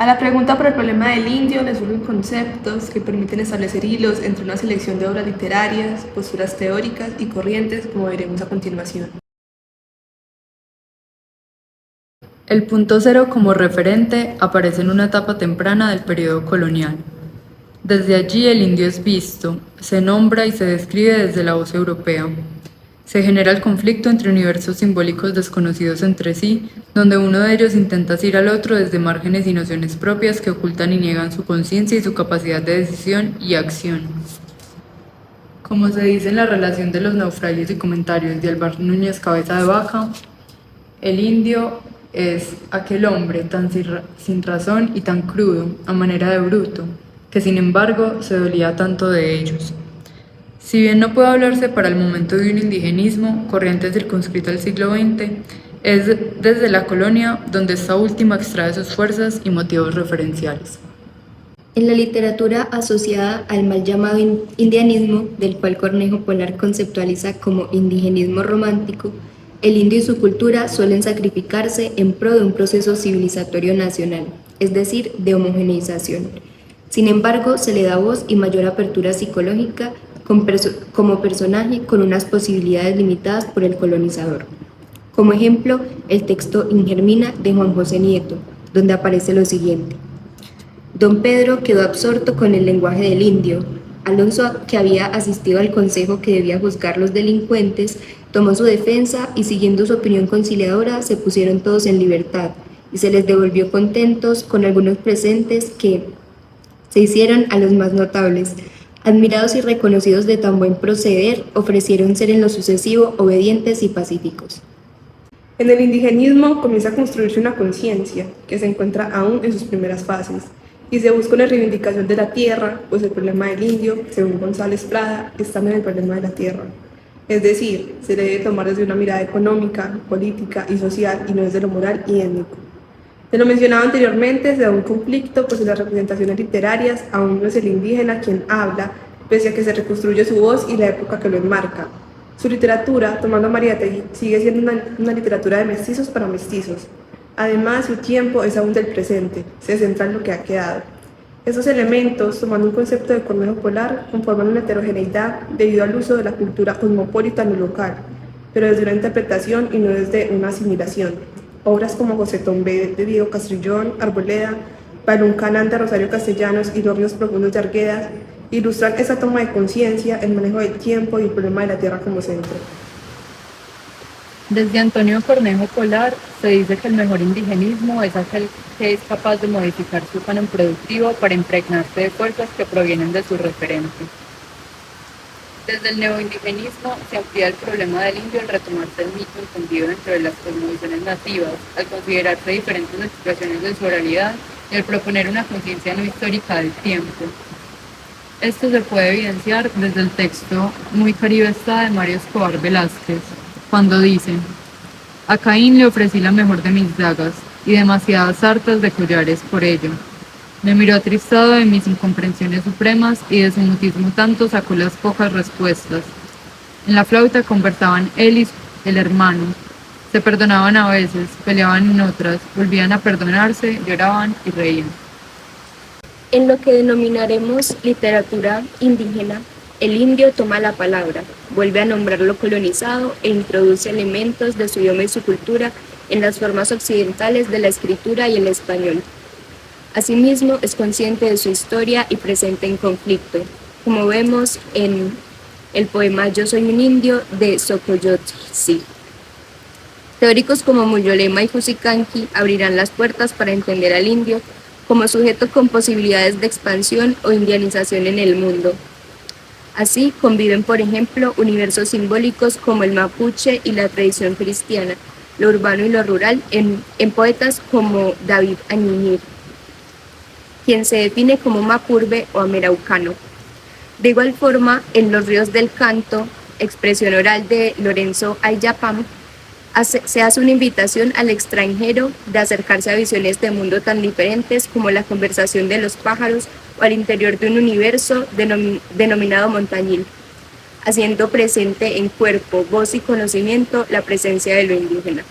A la pregunta por el problema del indio le surgen conceptos que permiten establecer hilos entre una selección de obras literarias, posturas teóricas y corrientes, como veremos a continuación. El punto cero como referente aparece en una etapa temprana del periodo colonial. Desde allí el indio es visto, se nombra y se describe desde la voz europea. Se genera el conflicto entre universos simbólicos desconocidos entre sí, donde uno de ellos intenta asir al otro desde márgenes y nociones propias que ocultan y niegan su conciencia y su capacidad de decisión y acción. Como se dice en la relación de los naufragios y comentarios de Álvar Núñez Cabeza de Vaca, el indio es aquel hombre tan sin razón y tan crudo, a manera de bruto, que sin embargo se dolía tanto de ellos. Si bien no puede hablarse para el momento de un indigenismo, corriente circunscrita al siglo XX, es desde la colonia donde esta última extrae sus fuerzas y motivos referenciales. En la literatura asociada al mal llamado indianismo, del cual Cornejo Polar conceptualiza como indigenismo romántico, el indio y su cultura suelen sacrificarse en pro de un proceso civilizatorio nacional, es decir, de homogeneización. Sin embargo, se le da voz y mayor apertura psicológica como personaje con unas posibilidades limitadas por el colonizador. Como ejemplo, el texto Ingermina de Juan José Nieto, donde aparece lo siguiente. Don Pedro quedó absorto con el lenguaje del indio. Alonso, que había asistido al consejo que debía juzgar los delincuentes, tomó su defensa y, siguiendo su opinión conciliadora, se pusieron todos en libertad y se les devolvió contentos con algunos presentes que se hicieron a los más notables. Admirados y reconocidos de tan buen proceder, ofrecieron ser en lo sucesivo obedientes y pacíficos. En el indigenismo comienza a construirse una conciencia que se encuentra aún en sus primeras fases y se busca una reivindicación de la tierra, pues el problema del indio, según González Prada, está en el problema de la tierra. Es decir, se le debe tomar desde una mirada económica, política y social y no desde lo moral y étnico. De lo mencionado anteriormente se da un conflicto, pues en las representaciones literarias aún no es el indígena quien habla, pese a que se reconstruye su voz y la época que lo enmarca. Su literatura, tomando a Mariátegui, sigue siendo una literatura de mestizos para mestizos. Además, su tiempo es aún del presente, se centra en lo que ha quedado. Estos elementos, tomando un concepto de Cornejo Polar, conforman una heterogeneidad debido al uso de la cultura cosmopolita en lo local, pero desde una interpretación y no desde una asimilación. Obras como José Tombé de Diego Castrillón, Arboleda, Balún Canán de Rosario Castellanos y Los ríos profundos de Arguedas ilustran esa toma de conciencia, el manejo del tiempo y el problema de la tierra como centro. Desde Antonio Cornejo Polar se dice que el mejor indigenismo es aquel que es capaz de modificar su canon productivo para impregnarse de fuerzas que provienen de su referente. Desde el neoindigenismo se amplía el problema del indio al retomarse el mito entendido dentro de las cosmovisiones nativas, al considerarse diferentes expresiones de su oralidad y al proponer una conciencia no histórica del tiempo. Esto se puede evidenciar desde el texto Muy Caribe está de Mario Escobar Velázquez, cuando dice: a Caín le ofrecí la mejor de mis dagas y demasiadas sartas de collares por ello. Me miró atristado de mis incomprensiones supremas y de su mutismo tanto sacó las pocas respuestas. En la flauta conversaban él y el hermano. Se perdonaban a veces, peleaban en otras, volvían a perdonarse, lloraban y reían. En lo que denominaremos literatura indígena, el indio toma la palabra, vuelve a nombrar lo colonizado e introduce elementos de su idioma y su cultura en las formas occidentales de la escritura y el español. Asimismo, es consciente de su historia y presente en conflicto, como vemos en el poema Yo soy un indio de Socoyotzi. Teóricos como Muyolema y Fusicanqui abrirán las puertas para entender al indio como sujeto con posibilidades de expansión o indianización en el mundo. Así conviven, por ejemplo, universos simbólicos como el mapuche y la tradición cristiana, lo urbano y lo rural, en poetas como David Añiñir, quien se define como mapurbe o ameraucano. De igual forma, en Los ríos del canto, expresión oral de Lorenzo Ayllapam, se hace una invitación al extranjero de acercarse a visiones de mundo tan diferentes como la conversación de los pájaros o al interior de un universo denominado montañil, haciendo presente en cuerpo, voz y conocimiento la presencia de lo indígena.